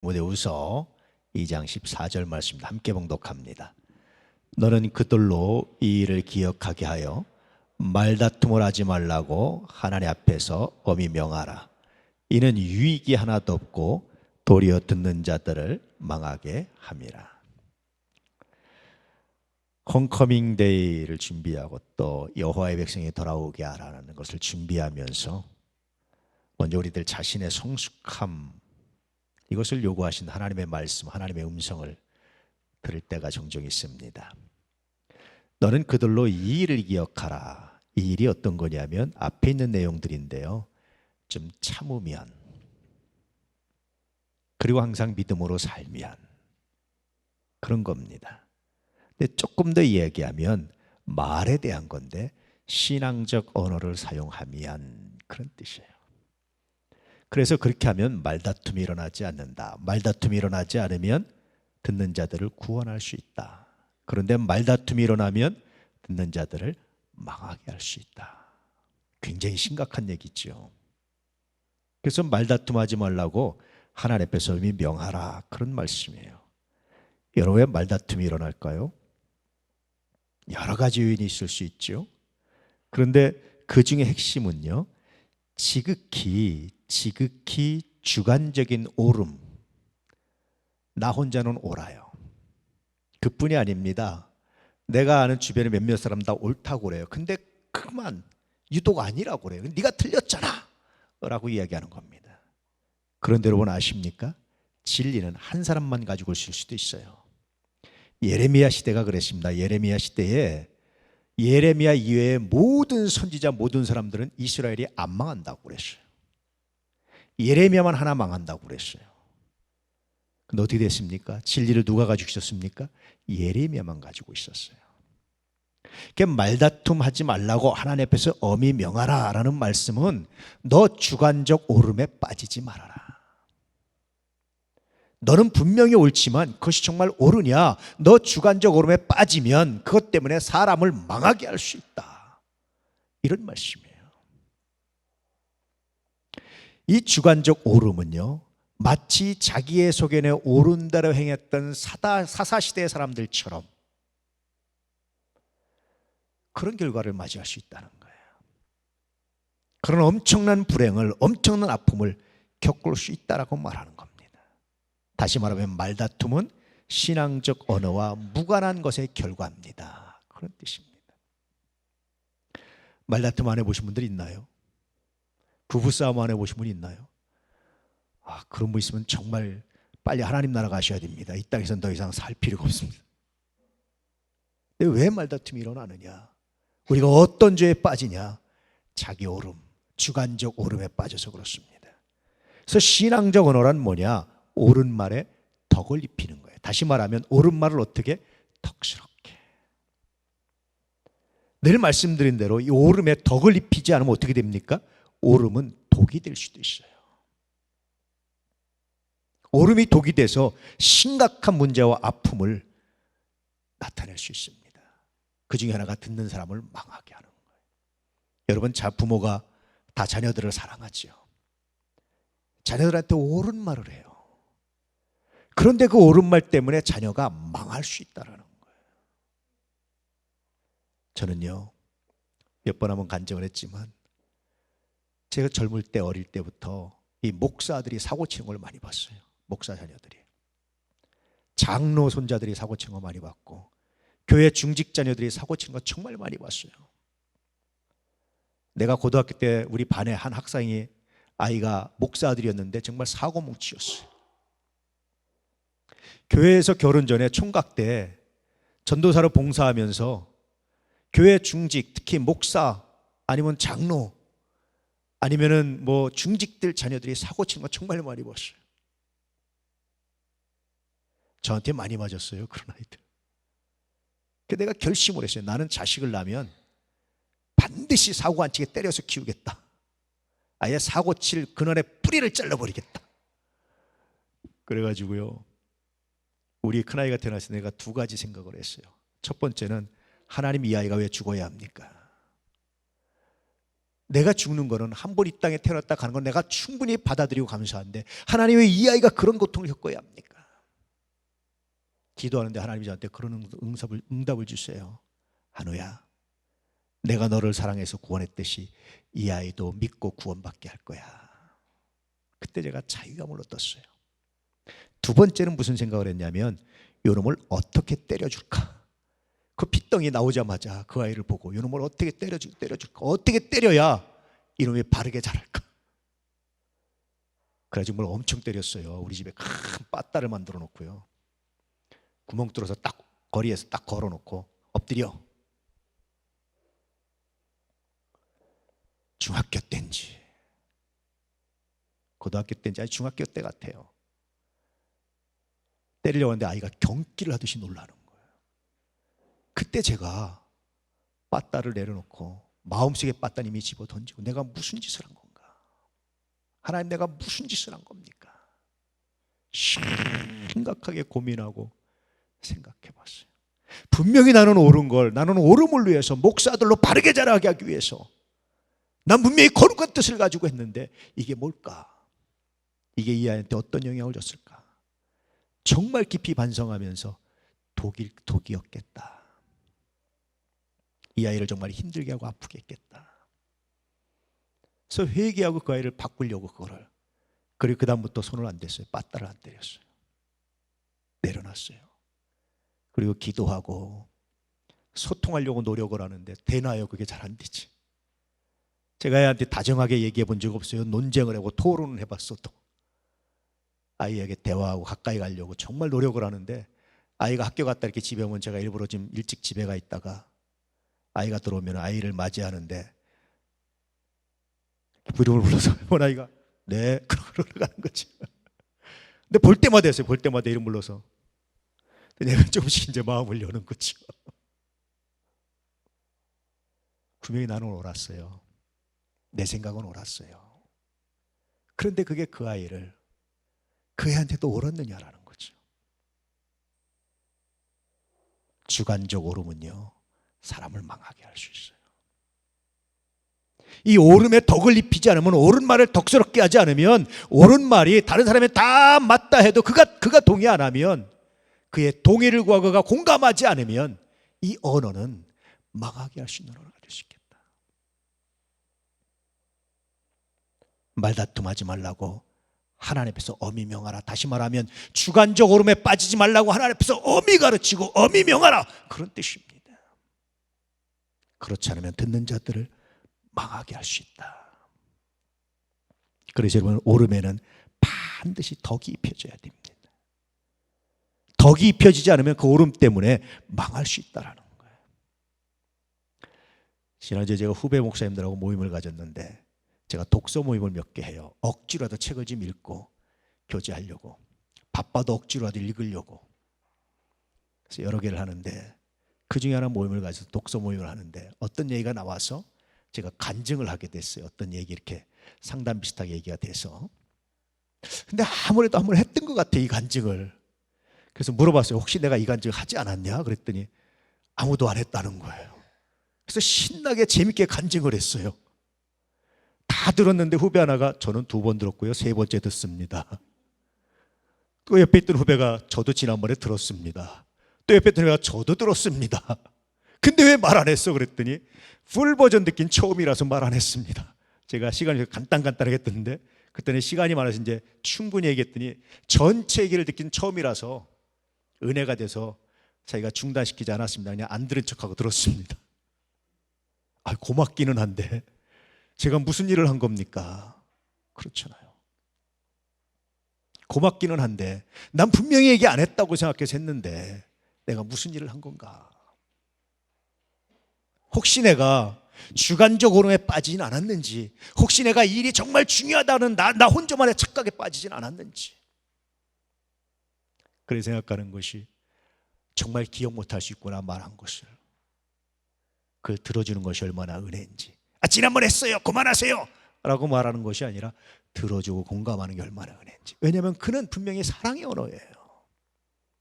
디모데후서 2장 14절 말씀입니다. 함께 봉독합니다. 너는 그들로 이 일을 기억하게 하여 말다툼을 하지 말라고 하나님 앞에서 엄히 명하라. 이는 유익이 하나도 없고 도리어 듣는 자들을 망하게 함이라. 홈커밍 데이를 준비하고 또 여호와의 백성이 돌아오게 하라는 것을 준비하면서 먼저 우리들 자신의 성숙함, 이것을 요구하신 하나님의 말씀, 하나님의 음성을 들을 때가 종종 있습니다. 너는 그들로 이 일을 기억하라. 이 일이 어떤 거냐면 앞에 있는 내용들인데요, 좀 참으면, 그리고 항상 믿음으로 살면, 그런 겁니다. 근데 조금 더 이야기하면 말에 대한 건데 신앙적 언어를 사용하면, 그런 뜻이에요. 그래서 그렇게 하면 말다툼이 일어나지 않는다. 말다툼이 일어나지 않으면 듣는 자들을 구원할 수 있다. 그런데 말다툼이 일어나면 듣는 자들을 망하게 할 수 있다. 굉장히 심각한 얘기죠. 그래서 말다툼하지 말라고 하나님 앞에서 이미 명하라, 그런 말씀이에요. 여러분, 왜 말다툼이 일어날까요? 여러 가지 요인이 있을 수 있죠. 그런데 그 중에 핵심은요, 지극히 주관적인 옳음, 나 혼자는 옳아요, 그뿐이 아닙니다. 내가 아는 주변에 몇몇 사람 다 옳다고 그래요. 근데 그만 유독 아니라고 그래요. 네가 틀렸잖아 라고 이야기하는 겁니다. 그런데 여러분 아십니까? 진리는 한 사람만 가지고 있을 수도 있어요. 예레미야 시대가 그랬습니다. 예레미야 시대에 예레미야 이외의 모든 선지자, 모든 사람들은 이스라엘이 안 망한다고 그랬어요. 예레미야만 하나 망한다고 그랬어요. 근데 어떻게 됐습니까? 진리를 누가 가지고 있었습니까? 예레미야만 가지고 있었어요. 그러니까 말다툼 하지 말라고 하나님 앞에서 엄히 명하라 라는 말씀은 너 주관적 오름에 빠지지 말아라. 너는 분명히 옳지만 그것이 정말 옳으냐? 너 주관적 오름에 빠지면 그것 때문에 사람을 망하게 할 수 있다, 이런 말씀이에요. 이 주관적 오름은요, 마치 자기의 소견에 옳은 대로 행했던 사사시대의 사람들처럼 그런 결과를 맞이할 수 있다는 거예요. 그런 엄청난 불행을, 엄청난 아픔을 겪을 수 있다라고 말하는 겁니다. 다시 말하면 말다툼은 신앙적 언어와 무관한 것의 결과입니다, 그런 뜻입니다. 말다툼 안 해보신 분들 있나요? 부부싸움 안 해보신 분 있나요? 그런 분 있으면 정말 빨리 하나님 나라 가셔야 됩니다. 이 땅에서는 더 이상 살 필요가 없습니다. 근데 왜 말다툼이 일어나느냐? 우리가 어떤 죄에 빠지냐? 자기 오름, 주관적 오름에 빠져서 그렇습니다. 그래서 신앙적 언어란 뭐냐? 옳은 말에 덕을 입히는 거예요. 다시 말하면 옳은 말을 어떻게? 덕스럽게. 늘 말씀드린 대로 이 오름에 덕을 입히지 않으면 어떻게 됩니까? 오름은 독이 될 수도 있어요. 오름이 독이 돼서 심각한 문제와 아픔을 나타낼 수 있습니다. 그 중에 하나가 듣는 사람을 망하게 하는 거예요. 여러분, 부모가 다 자녀들을 사랑하지요. 자녀들한테 옳은 말을 해요. 그런데 그 옳은 말 때문에 자녀가 망할 수 있다는 거예요. 저는요, 몇 번 한번 간증을 했지만 제가 젊을 때, 어릴 때부터 이 목사들이 사고치는 걸 많이 봤어요. 목사 자녀들이, 장로 손자들이 사고치는 거 많이 봤고, 교회 중직 자녀들이 사고치는 거 정말 많이 봤어요. 내가 고등학교 때 우리 반에 한 학생이, 아이가 목사들이었는데 정말 사고뭉치였어요. 교회에서 결혼 전에 총각 때 전도사로 봉사하면서 교회 중직, 특히 목사 아니면 장로 아니면은 뭐 중직들 자녀들이 사고 치는 거 정말 많이 봤어요. 저한테 많이 맞았어요, 그런 아이들. 그래서 내가 결심을 했어요. 나는 자식을 낳으면 반드시 사고 안 치게 때려서 키우겠다. 아예 사고 칠 근원의 뿌리를 잘라버리겠다. 그래가지고요, 우리 큰아이가 태어났을 때 내가 두 가지 생각을 했어요. 첫 번째는, 하나님, 이 아이가 왜 죽어야 합니까? 내가 죽는 거는 한 번 이 땅에 태어났다 가는 건 내가 충분히 받아들이고 감사한데 하나님 왜 이 아이가 그런 고통을 겪어야 합니까? 기도하는데 하나님이 저한테 그런 응답을 주세요. 한우야, 내가 너를 사랑해서 구원했듯이 이 아이도 믿고 구원받게 할 거야. 그때 제가 자유감을 얻었어요. 두 번째는 무슨 생각을 했냐면 요놈을 어떻게 때려줄까? 그 핏덩이 나오자마자 그 아이를 보고 요놈을 어떻게 때려줄까? 어떻게 때려야 이놈이 바르게 자랄까? 그래가지고 뭘 엄청 때렸어요. 우리 집에 큰 빠따를 만들어 놓고요. 구멍 뚫어서 딱 거리에서 딱 걸어놓고 엎드려. 중학교 때인지 고등학교 때인지 아니 중학교 때 같아요. 때리려고 하는데 아이가 경기를 하듯이 놀라는 거예요. 그때 제가 빠따를 내려놓고 마음속에 빠따님이 집어 던지고 내가 무슨 짓을 한 건가? 하나님, 내가 무슨 짓을 한 겁니까? 심각하게 고민하고 생각해 봤어요. 분명히 나는 옳은 걸, 나는 옳음을 위해서 목사들로 바르게 자라게 하기 위해서 난 분명히 거룩한 뜻을 가지고 했는데 이게 뭘까? 이게 이 아이한테 어떤 영향을 줬을까? 정말 깊이 반성하면서 독이었겠다. 이 아이를 정말 힘들게 하고 아프게 했겠다. 그래서 회개하고 그 아이를 바꾸려고 그거를, 그리고 그 다음부터 손을 안 댔어요. 빠따를 안 때렸어요. 내려놨어요. 그리고 기도하고 소통하려고 노력을 하는데 되나요? 그게 잘 안 되지. 제가 애한테 다정하게 얘기해 본 적 없어요. 논쟁을 하고 토론을 해봤어도. 아이에게 대화하고 가까이 가려고 정말 노력을 하는데 아이가 학교 갔다 이렇게 집에 오면 제가 일부러 좀 일찍 집에 가 있다가 아이가 들어오면 아이를 맞이하는데 이름을 불러서 아이가 네 그러고 가는 거지. 근데 볼 때마다 했어요. 볼 때마다 이름 불러서. 내가 조금씩 이제 마음을 여는 거죠. 분명히 나는 옳았어요. 내 생각은 옳았어요. 그런데 그게 그 아이를 그 애한테도 옳았느냐라는 거죠. 주관적 옳음은요 사람을 망하게 할 수 있어요. 이 옳음에 덕을 입히지 않으면, 옳은 말을 덕스럽게 하지 않으면, 옳은 말이 다른 사람이 다 맞다 해도 그가 동의 안 하면, 그의 동의를 구하고 그가 공감하지 않으면 이 언어는 망하게 할 수 있는 언어가 될 수 있겠다. 말다툼하지 말라고 하나님 앞에서 엄히 명하라. 다시 말하면 주관적 옳음에 빠지지 말라고 하나님 앞에서 엄히 가르치고 엄히 명하라, 그런 뜻입니다. 그렇지 않으면 듣는 자들을 망하게 할 수 있다. 그래서 여러분, 옳음에는 반드시 덕이 입혀져야 됩니다. 덕이 입혀지지 않으면 그 옳음 때문에 망할 수 있다는 거예요. 지난주에 제가 후배 목사님들하고 모임을 가졌는데 제가 독서 모임을 몇 개 해요. 억지로라도 책을 좀 읽고 교제하려고, 바빠도 억지로라도 읽으려고. 그래서 여러 개를 하는데 그 중에 하나 모임을 가져서 독서 모임을 하는데 어떤 얘기가 나와서 제가 간증을 하게 됐어요. 어떤 얘기, 이렇게 상담 비슷하게 얘기가 돼서. 근데 아무래도 한번 했던 것 같아, 이 간증을. 그래서 물어봤어요. 혹시 내가 이 간증을 하지 않았냐? 그랬더니 아무도 안 했다는 거예요. 그래서 신나게 재밌게 간증을 했어요. 다 들었는데 후배 하나가 저는 2번 들었고요, 3번째 듣습니다. 또 옆에 있던 후배가 저도 지난번에 들었습니다. 또 옆에 있던 후배가 저도 들었습니다. 근데 왜 말 안 했어? 그랬더니 풀 버전 듣긴 처음이라서 말 안 했습니다. 제가 시간이 간단하게 했던데 그때는 시간이 많아서 이제 충분히 얘기했더니 전체 얘기를 듣긴 처음이라서 은혜가 돼서 자기가 중단시키지 않았습니다. 그냥 안 들은 척하고 들었습니다. 고맙기는 한데 제가 무슨 일을 한 겁니까? 그렇잖아요. 고맙기는 한데 난 분명히 얘기 안 했다고 생각해서 했는데 내가 무슨 일을 한 건가? 혹시 내가 주관적 옳음에 빠지진 않았는지, 혹시 내가 일이 정말 중요하다는 나 혼자만의 착각에 빠지진 않았는지, 그래 생각하는 것이 정말 기억 못할 수 있구나 말한 것을. 그걸 들어주는 것이 얼마나 은혜인지. 지난번 했어요, 그만하세요 라고 말하는 것이 아니라 들어주고 공감하는 게 얼마나 은혜인지. 왜냐하면 그는 분명히 사랑의 언어예요.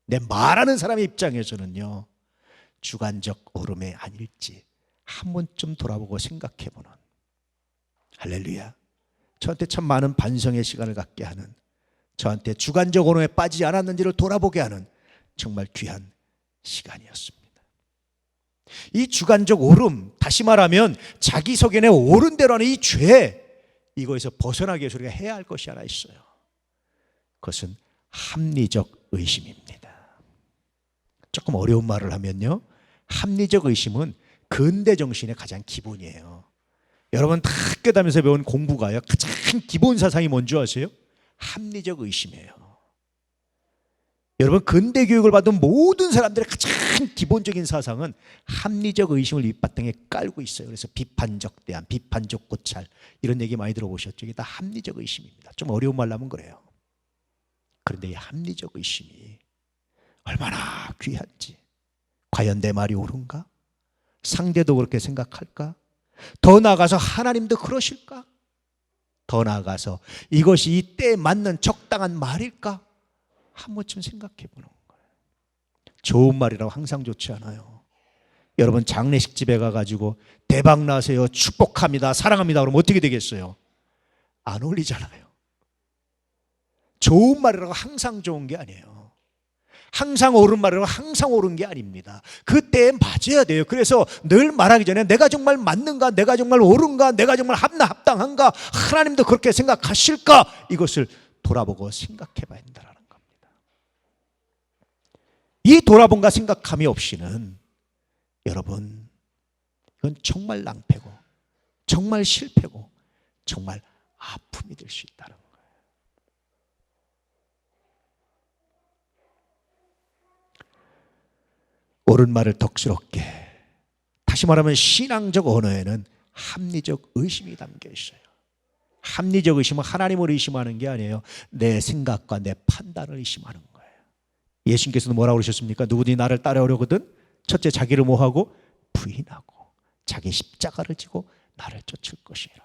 내 말하는 사람의 입장에서는요 주관적 옳음이 아닐지 한 번쯤 돌아보고 생각해보는, 할렐루야. 저한테 참 많은 반성의 시간을 갖게 하는, 저한테 주관적 언어에 빠지지 않았는지를 돌아보게 하는 정말 귀한 시간이었습니다. 이 주관적 오름, 다시 말하면 자기 소견에 옳은 대로 하는 이 죄, 이거에서 벗어나기 위해서 우리가 해야 할 것이 하나 있어요. 그것은 합리적 의심입니다. 조금 어려운 말을 하면요, 합리적 의심은 근대 정신의 가장 기본이에요. 여러분 다 학교 다니면서 배운 공부가요, 가장 기본 사상이 뭔지 아세요? 합리적 의심이에요. 여러분 근대 교육을 받은 모든 사람들의 가장 기본적인 사상은 합리적 의심을 밑바탕에 깔고 있어요. 그래서 비판적 대안, 비판적 고찰, 이런 얘기 많이 들어보셨죠? 이게 다 합리적 의심입니다. 좀 어려운 말로 하면 그래요. 그런데 이 합리적 의심이 얼마나 귀한지, 과연 내 말이 옳은가? 상대도 그렇게 생각할까? 더 나아가서 하나님도 그러실까? 더 나아가서 이것이 이 때에 맞는 적당한 말일까? 한 번쯤 생각해 보는 거예요. 좋은 말이라고 항상 좋지 않아요. 여러분 장례식 집에 가가지고 대박 나세요, 축복합니다, 사랑합니다 그러면 어떻게 되겠어요? 안 어울리잖아요. 좋은 말이라고 항상 좋은 게 아니에요. 항상 옳은 말이라고 항상 옳은 게 아닙니다. 그때에 맞아야 돼요. 그래서 늘 말하기 전에 내가 정말 맞는가, 내가 정말 옳은가, 내가 정말 합당한가, 하나님도 그렇게 생각하실까, 이것을 돌아보고 생각해 봐야 된다는 겁니다. 이 돌아본가 생각함이 없이는 여러분, 이건 정말 낭패고 정말 실패고 정말 아픔이 될 수 있다는 거예요. 옳은 말을 덕스럽게, 다시 말하면 신앙적 언어에는 합리적 의심이 담겨 있어요. 합리적 의심은 하나님을 의심하는 게 아니에요. 내 생각과 내 판단을 의심하는 거예요. 예수님께서는 뭐라고 그러셨습니까? 누구든지 나를 따라오려거든 첫째 자기를 뭐하고? 부인하고 자기 십자가를 지고 나를 쫓을 것이라.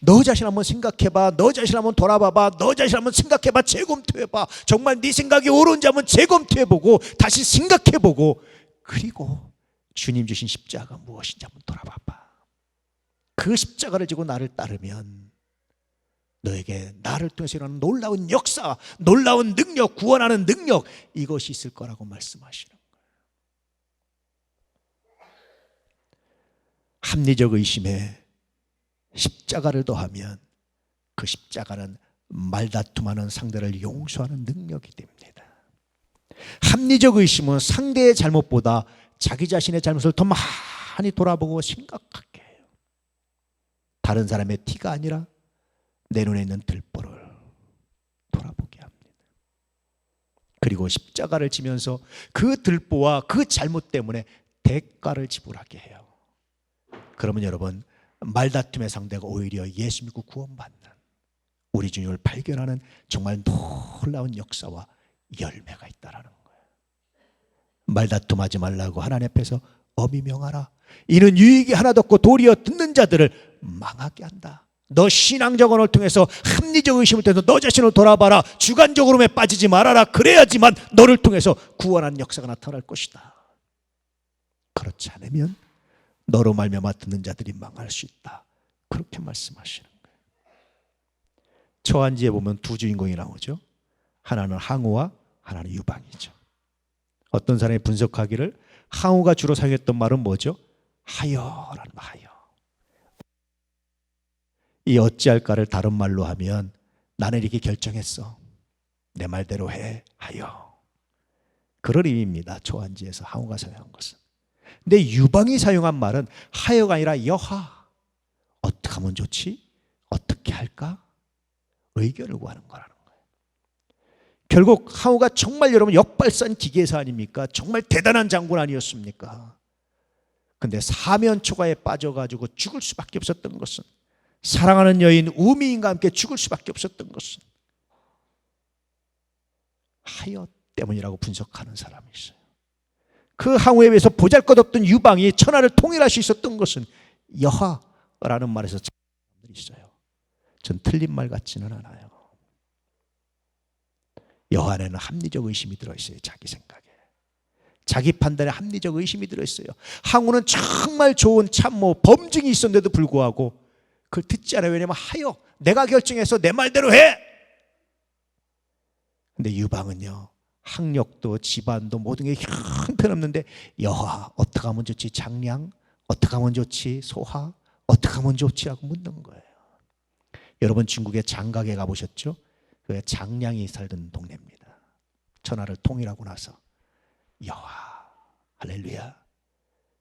너 자신 한번 생각해봐. 너 자신 한번 돌아봐봐. 너 자신 한번 생각해봐. 재검토해봐. 정말 네 생각이 옳은지 한번 재검토해보고 다시 생각해보고, 그리고 주님 주신 십자가가 무엇인지 한번 돌아봐봐. 그 십자가를 지고 나를 따르면 너에게 나를 통해서 일어나는 놀라운 역사, 놀라운 능력, 구원하는 능력, 이것이 있을 거라고 말씀하시는 거예요. 합리적 의심에 십자가를 더하면 그 십자가는 말다툼하는 상대를 용서하는 능력이 됩니다. 합리적 의심은 상대의 잘못보다 자기 자신의 잘못을 더 많이 돌아보고 생각하게 해요. 다른 사람의 티가 아니라 내 눈에 있는 들보를 돌아보게 합니다. 그리고 십자가를 지면서 그 들보와 그 잘못 때문에 대가를 지불하게 해요. 그러면 여러분, 말다툼의 상대가 오히려 예수 믿고 구원받는, 우리 주님을 발견하는 정말 놀라운 역사와 열매가 있다라는 거예요. 말다툼하지 말라고 하나님 앞에서 엄히 명하라. 이는 유익이 하나도 없고 도리어 듣는 자들을 망하게 한다. 너 신앙적 언어를 통해서 합리적 의심을 통해서 너 자신을 돌아봐라. 주관적으로에 빠지지 말아라. 그래야지만 너를 통해서 구원하는 역사가 나타날 것이다. 그렇지 않으면 너로 말미암아 듣는 자들이 망할 수 있다. 그렇게 말씀하시는 거예요. 초한지에 보면 두 주인공이 나오죠. 하나는 항우와 하나는 유방이죠. 어떤 사람이 분석하기를 항우가 주로 사용했던 말은 뭐죠? 하여라는 말, 하여. 이 어찌할까를 다른 말로 하면 나는 이렇게 결정했어. 내 말대로 해. 하여. 그런 의미입니다. 초한지에서 항우가 사용한 것은. 근데 유방이 사용한 말은 하여가 아니라 여하. 어떻게 하면 좋지? 어떻게 할까? 의견을 구하는 거라는 거예요. 결국 항우가 정말 여러분 역발산 기계사 아닙니까? 정말 대단한 장군 아니었습니까? 근데 사면초가에 빠져가지고 죽을 수밖에 없었던 것은, 사랑하는 여인 우미인과 함께 죽을 수밖에 없었던 것은 하여 때문이라고 분석하는 사람이 있어요. 그 항우에 비해서 보잘것없던 유방이 천하를 통일할 수 있었던 것은 여하라는 말에서 사람들이 있어요. 전 틀린 말 같지는 않아요. 여하 안에는 합리적 의심이 들어있어요. 자기 생각에, 자기 판단에 합리적 의심이 들어있어요. 항우는 정말 좋은 참모, 범증이 있었는데도 불구하고 그걸 듣지 않아요. 왜냐하면 하여 내가 결정해서 내 말대로 해. 근데 유방은요, 학력도 집안도 모든 게 형편없는데 여하 어떻게 하면 좋지? 장량 어떻게 하면 좋지? 소하 어떻게 하면 좋지? 하고 묻는 거예요. 여러분 중국의 장각에 가보셨죠? 그 장량이 살던 동네입니다. 천하를 통일하고 나서 여하 할렐루야,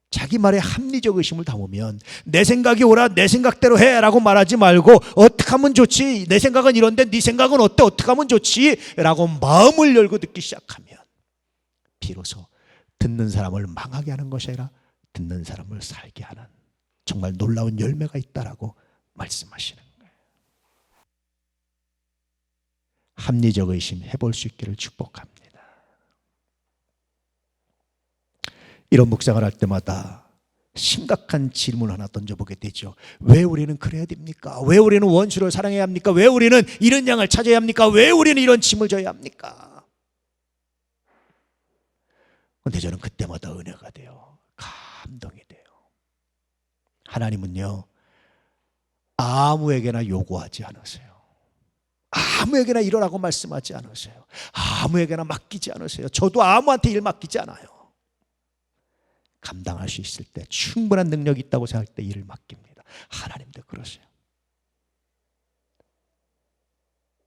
자기 말에 합리적 의심을 담으면 내 생각이 옳아 내 생각대로 해 라고 말하지 말고 어떻게 하면 좋지? 내 생각은 이런데 네 생각은 어때? 어떻게 하면 좋지? 라고 마음을 열고 듣기 시작하면 비로소 듣는 사람을 망하게 하는 것이 아니라 듣는 사람을 살게 하는 정말 놀라운 열매가 있다라고 말씀하시는 거예요. 합리적 의심 해볼 수 있기를 축복합니다. 이런 묵상을 할 때마다 심각한 질문 하나 던져보게 되죠. 왜 우리는 그래야 됩니까? 왜 우리는 원수를 사랑해야 합니까? 왜 우리는 이런 양을 찾아야 합니까? 왜 우리는 이런 짐을 져야 합니까? 그런데 저는 그때마다 은혜가 돼요. 감동이 돼요. 하나님은요, 아무에게나 요구하지 않으세요. 아무에게나 이러라고 말씀하지 않으세요. 아무에게나 맡기지 않으세요. 저도 아무한테 일 맡기지 않아요. 감당할 수 있을 때, 충분한 능력이 있다고 생각할 때 일을 맡깁니다. 하나님도 그러세요.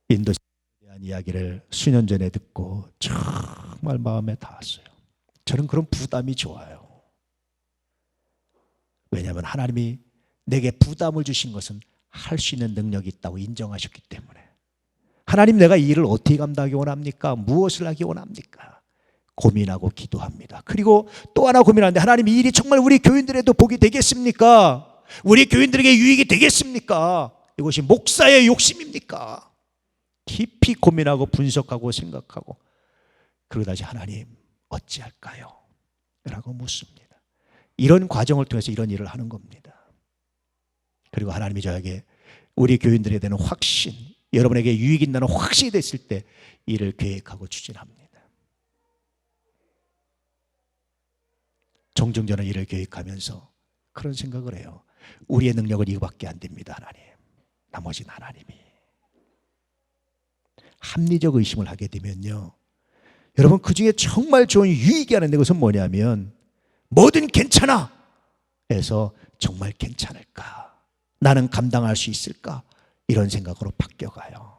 인도에 대한 이야기를 수년 전에 듣고 정말 마음에 닿았어요. 저는 그런 부담이 좋아요. 왜냐하면 하나님이 내게 부담을 주신 것은 할 수 있는 능력이 있다고 인정하셨기 때문에. 하나님, 내가 이 일을 어떻게 감당하기 원합니까? 무엇을 하기 원합니까? 고민하고 기도합니다. 그리고 또 하나 고민하는데, 하나님, 이 일이 정말 우리 교인들에도 복이 되겠습니까? 우리 교인들에게 유익이 되겠습니까? 이것이 목사의 욕심입니까? 깊이 고민하고 분석하고 생각하고, 그러고 다시 하나님 어찌할까요? 라고 묻습니다. 이런 과정을 통해서 이런 일을 하는 겁니다. 그리고 하나님이 저에게 우리 교인들에 대한 확신, 여러분에게 유익이 있다는 확신이 됐을 때 일을 계획하고 추진합니다. 종종 저는 일을 계획하면서 그런 생각을 해요. 우리의 능력은 이거밖에 안 됩니다. 하나님, 나머지는 하나님이. 합리적 의심을 하게 되면요, 여러분, 그 중에 정말 좋은 유익이 하는 것은 뭐냐면, 뭐든 괜찮아 해서 정말 괜찮을까? 나는 감당할 수 있을까? 이런 생각으로 바뀌어가요.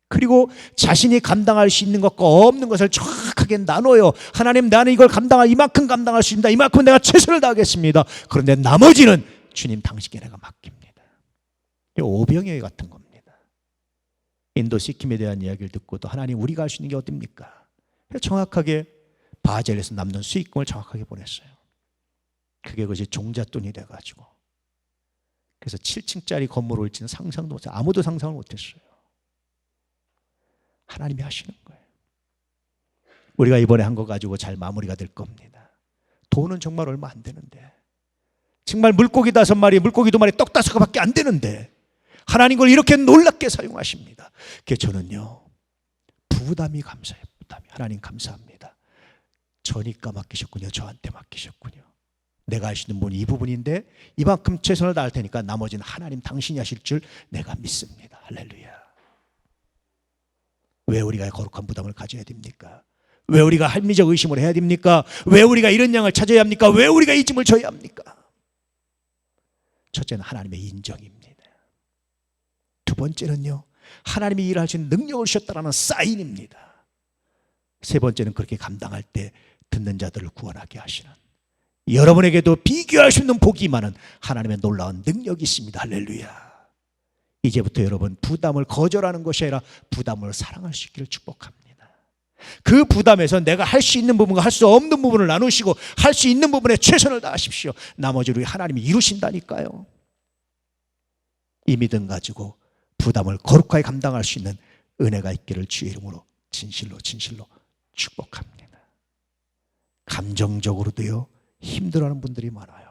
그리고 자신이 감당할 수 있는 것과 없는 것을 정확하게 나눠요. 하나님, 나는 이걸 이만큼 감당할 수 있습니다. 이만큼 내가 최선을 다하겠습니다. 그런데 나머지는 주님 당신께 내가 맡깁니다. 이 오병이어 같은 겁니다. 인도 시킴에 대한 이야기를 듣고도 하나님, 우리가 할 수 있는 게 어딥니까? 정확하게 바젤에서 남는 수익금을 정확하게 보냈어요. 그게 그것이 종잣돈이 돼가지고, 그래서 7층짜리 건물을 올지는 상상도 못해요. 아무도 상상을 못했어요. 하나님이 하시는 거예요. 우리가 이번에 한 거 가지고 잘 마무리가 될 겁니다. 돈은 정말 얼마 안 되는데, 정말 물고기 5마리, 물고기 2마리, 떡 5개밖에 안 되는데 하나님 걸 이렇게 놀랍게 사용하십니다. 그래서 저는요, 부담이 감사해요. 부담이. 하나님 감사합니다. 저니까 맡기셨군요. 저한테 맡기셨군요. 내가 할 수 있는 부분이 이 부분인데 이만큼 최선을 다할 테니까 나머지는 하나님 당신이 하실 줄 내가 믿습니다. 할렐루야. 왜 우리가 거룩한 부담을 가져야 됩니까? 왜 우리가 합리적 의심을 해야 됩니까? 왜 우리가 이런 양을 찾아야 합니까? 왜 우리가 이 짐을 져야 합니까? 첫째는 하나님의 인정입니다. 두 번째는요, 하나님이 일할 수 있는 능력을 주셨다는 사인입니다. 세 번째는 그렇게 감당할 때 듣는 자들을 구원하게 하시는, 여러분에게도 비교할 수 있는 복이 많은 하나님의 놀라운 능력이 있습니다. 할렐루야. 이제부터 여러분, 부담을 거절하는 것이 아니라 부담을 사랑할 수 있기를 축복합니다. 그 부담에서 내가 할 수 있는 부분과 할 수 없는 부분을 나누시고 할 수 있는 부분에 최선을 다하십시오. 나머지를 하나님이 이루신다니까요. 이 믿음 가지고 부담을 거룩하게 감당할 수 있는 은혜가 있기를 주의 이름으로 진실로 축복합니다. 감정적으로도요, 힘들어하는 분들이 많아요.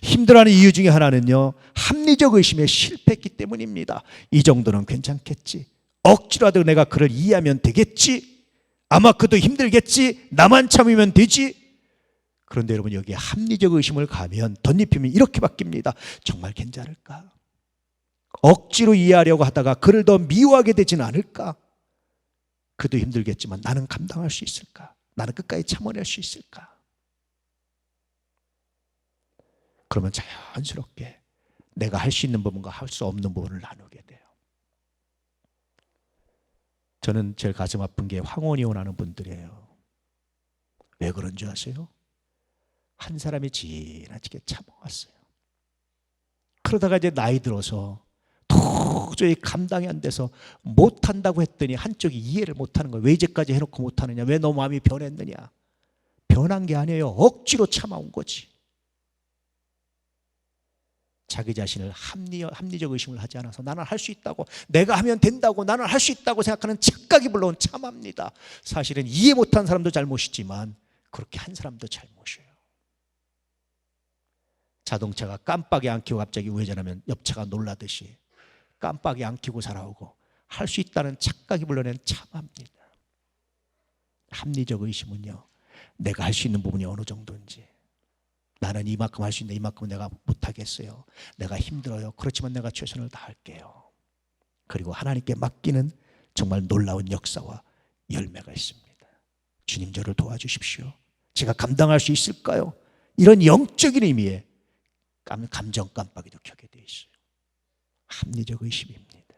힘들어하는 이유 중에 하나는요, 합리적 의심에 실패했기 때문입니다. 이 정도는 괜찮겠지, 억지로라도 내가 그를 이해하면 되겠지, 아마 그도 힘들겠지, 나만 참으면 되지. 그런데 여러분, 여기에 합리적 의심을 가면 덧입히면 이렇게 바뀝니다. 정말 괜찮을까? 억지로 이해하려고 하다가 그를 더 미워하게 되지는 않을까? 그도 힘들겠지만 나는 감당할 수 있을까? 나는 끝까지 참아낼 수 있을까? 그러면 자연스럽게 내가 할 수 있는 부분과 할 수 없는 부분을 나누게 돼요. 저는 제일 가슴 아픈 게 황혼 이혼하는 분들이에요. 왜 그런 줄 아세요? 한 사람이 지나치게 참아왔어요. 그러다가 이제 나이 들어서 도저히 감당이 안 돼서 못한다고 했더니 한쪽이 이해를 못하는 거예요. 왜 이제까지 해놓고 못하느냐? 왜 너 마음이 변했느냐? 변한 게 아니에요. 억지로 참아온 거지. 자기 자신을 합리적 의심을 하지 않아서 나는 할 수 있다고, 내가 하면 된다고, 나는 할 수 있다고 생각하는 착각이 불러온 참합니다. 사실은 이해 못한 사람도 잘못이지만 그렇게 한 사람도 잘못이에요. 자동차가 깜빡이 안 켜고 갑자기 우회전하면 옆차가 놀라듯이 깜빡이 안 켜고 살아오고 할 수 있다는 착각이 불러낸 참합니다. 합리적 의심은요, 내가 할 수 있는 부분이 어느 정도인지, 나는 이만큼 할 수 있는데 이만큼은 내가 못하겠어요. 내가 힘들어요. 그렇지만 내가 최선을 다할게요. 그리고 하나님께 맡기는 정말 놀라운 역사와 열매가 있습니다. 주님, 저를 도와주십시오. 제가 감당할 수 있을까요? 이런 영적인 의미의 감정 깜빡이도 켜게 돼 있어요. 합리적 의심입니다.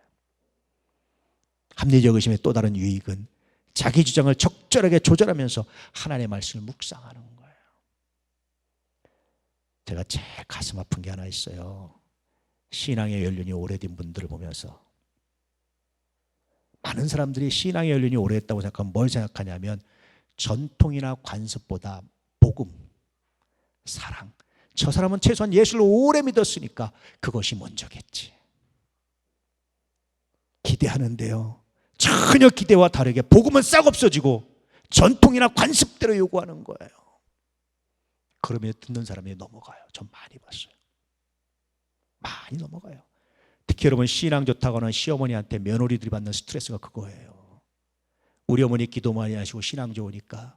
합리적 의심의 또 다른 유익은 자기 주장을 적절하게 조절하면서 하나님의 말씀을 묵상하는 거예요. 제가 제일 가슴 아픈 게 하나 있어요. 신앙의 연륜이 오래된 분들을 보면서 많은 사람들이 신앙의 연륜이 오래됐다고 생각하면 뭘 생각하냐면 전통이나 관습보다 복음, 사랑, 저 사람은 최소한 예수를 오래 믿었으니까 그것이 먼저겠지. 기대하는데요, 전혀 기대와 다르게 복음은 싹 없어지고 전통이나 관습대로 요구하는 거예요. 그러면 듣는 사람이 넘어가요. 전 많이 봤어요. 많이 넘어가요. 특히 여러분, 신앙 좋다고 하는 시어머니한테 며느리들이 받는 스트레스가 그거예요. 우리 어머니 기도 많이 하시고 신앙 좋으니까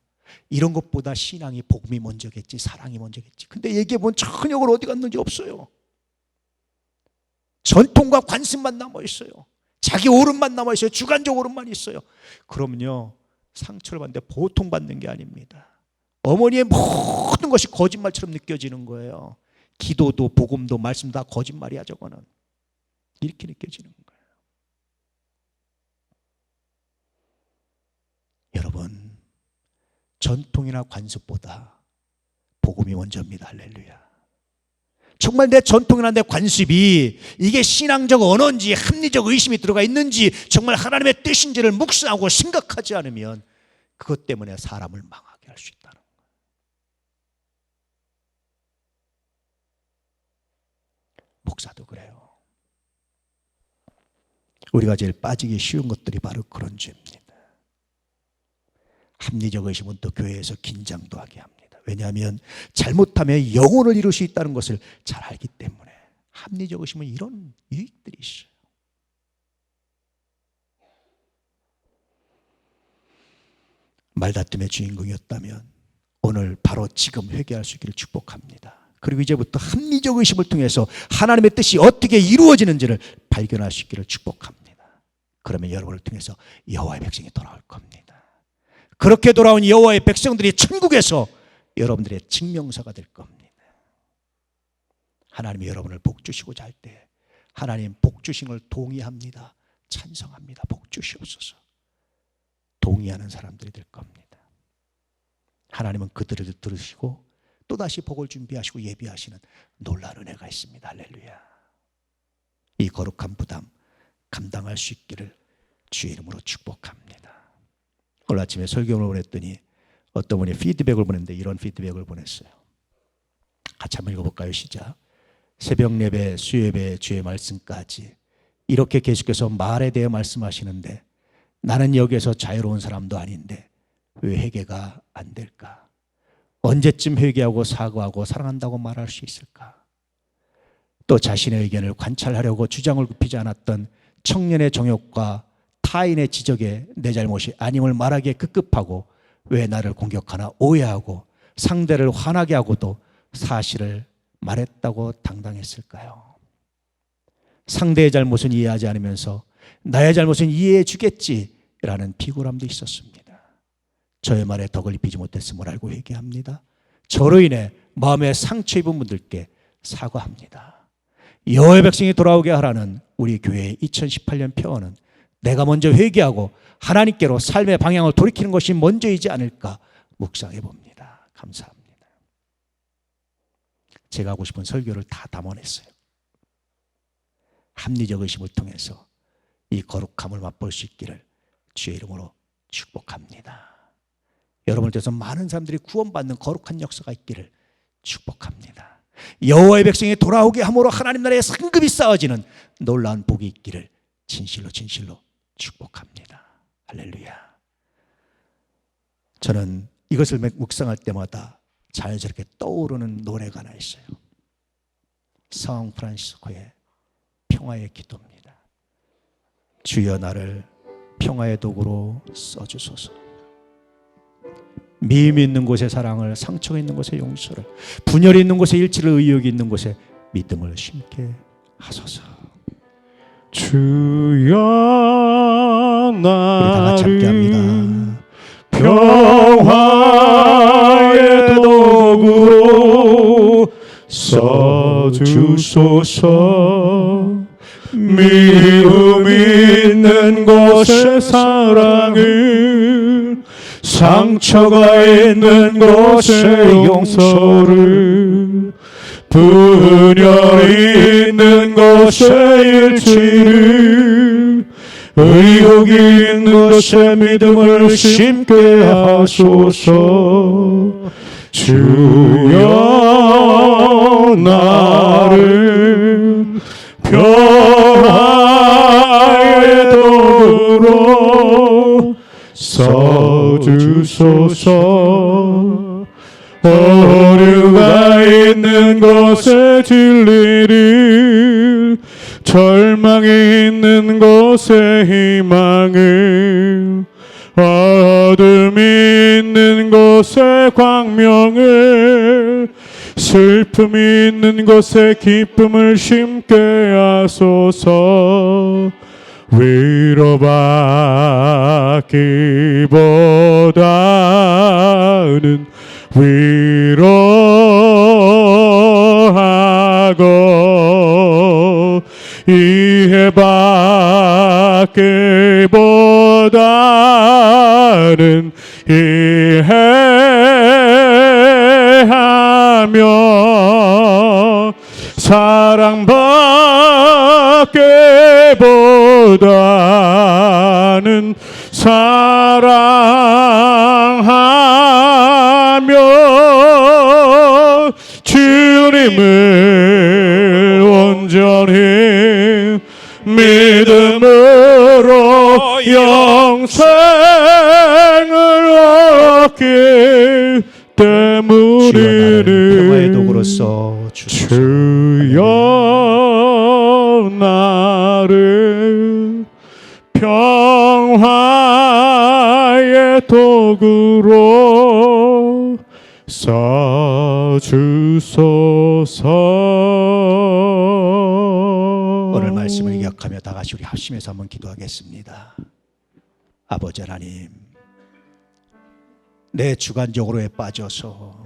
이런 것보다 신앙이, 복음이 먼저겠지, 사랑이 먼저겠지. 근데 얘기해보면 전혀 어디 갔는지 없어요. 전통과 관습만 남아있어요. 자기 오름만 남아있어요. 주관적 오름만 있어요. 그럼요, 상처를 받는데 보통 받는 게 아닙니다. 어머니의 모든 것이 거짓말처럼 느껴지는 거예요. 기도도 복음도 말씀도 다 거짓말이야. 저거는 이렇게 느껴지는 거예요. 여러분, 전통이나 관습보다 복음이 먼저입니다. 할렐루야. 정말 내 전통이나 내 관습이 이게 신앙적 언어인지 합리적 의심이 들어가 있는지 정말 하나님의 뜻인지를 묵상하고 생각하지 않으면 그것 때문에 사람을 망하게 할 수 있다는 거예요. 목사도 그래요. 우리가 제일 빠지기 쉬운 것들이 바로 그런 죄입니다. 합리적 의심은 또 교회에서 긴장도 하게 합니다. 왜냐하면 잘못하면 영혼을 이룰 수 있다는 것을 잘 알기 때문에. 합리적 의심은 이런 유익들이 있어요. 말다툼의 주인공이었다면 오늘 바로 지금 회개할 수 있기를 축복합니다. 그리고 이제부터 합리적 의심을 통해서 하나님의 뜻이 어떻게 이루어지는지를 발견할 수 있기를 축복합니다. 그러면 여러분을 통해서 여호와의 백성이 돌아올 겁니다. 그렇게 돌아온 여호와의 백성들이 천국에서 여러분들의 증명서가 될 겁니다. 하나님이 여러분을 복 주시고자 할 때 하나님 복 주심을 동의합니다. 찬성합니다. 복 주시옵소서. 동의하는 사람들이 될 겁니다. 하나님은 그들을 들으시고 또다시 복을 준비하시고 예비하시는 놀라운 은혜가 있습니다. 할렐루야. 이 거룩한 부담 감당할 수 있기를 주의 이름으로 축복합니다. 오늘 아침에 설교를 보냈더니 어떤 분이 피드백을 보냈는데 이런 피드백을 보냈어요. 같이 한번 읽어볼까요? 시작. 새벽 예배, 수요예배, 주의 말씀까지 이렇게 계속해서 말에 대해 말씀하시는데 나는 여기에서 자유로운 사람도 아닌데 왜 회개가 안 될까? 언제쯤 회개하고 사과하고 사랑한다고 말할 수 있을까? 또 자신의 의견을 관찰하려고 주장을 굽히지 않았던 청년의 정욕과 타인의 지적에 내 잘못이 아님을 말하기에 급급하고 왜 나를 공격하나 오해하고 상대를 화나게 하고도 사실을 말했다고 당당했을까요? 상대의 잘못은 이해하지 않으면서 나의 잘못은 이해해 주겠지라는 비굴함도 있었습니다. 저의 말에 덕을 입히지 못했음을 알고 회개합니다. 저로 인해 마음에 상처 입은 분들께 사과합니다. 여호와의 백성이 돌아오게 하라는 우리 교회의 2018년 표어는 내가 먼저 회개하고 하나님께로 삶의 방향을 돌이키는 것이 먼저이지 않을까 묵상해 봅니다. 감사합니다. 제가 하고 싶은 설교를 다 담아냈어요. 합리적 의심을 통해서 이 거룩함을 맛볼 수 있기를 주의 이름으로 축복합니다. 여러분을 통해서 많은 사람들이 구원받는 거룩한 역사가 있기를 축복합니다. 여호와의 백성이 돌아오게 함으로 하나님 나라의 상급이 쌓아지는 놀라운 복이 있기를 진실로 축복합니다. 할렐루야. 저는 이것을 묵상할 때마다 자연스럽게 떠오르는 노래가 하나 있어요. 성 프란시스코의 평화의 기도입니다. 주여 나를 평화의 도구로 써주소서. 미움이 있는 곳에 사랑을, 상처가 있는 곳에 용서를, 분열이 있는 곳에 일치를, 의욕이 있는 곳에 믿음을 심게 하소서. 주여 우리 다 같이 함께 합니다. 평화의 도구로 써주소서. 미움 있는 곳에 사랑을, 상처가 있는 곳에 용서를, 분열이 있는 곳에 일치를, 의욕이 있는 곳에 믿음을 심게 하소서. 주여 나를 평화의 도구로 써주소서. 오류가 있는 곳에 진리를, 절망이 있는 곳에 희망을, 어둠이 있는 곳에 광명을, 슬픔이 있는 곳에 기쁨을 심게 하소서. 위로받기보다는 위로하고, 이해받기보다는 이해하며, 사랑받기보다는 사랑하며, 주님을 온전히 믿음으로 영생을 얻기 때문이니 평화의 도구로서 주여 나를 평화의 도구로 써주소서. 오늘 말씀을 기억하며 다 같이 우리 합심해서 한번 기도하겠습니다. 아버지 하나님, 내 주관적으로에 빠져서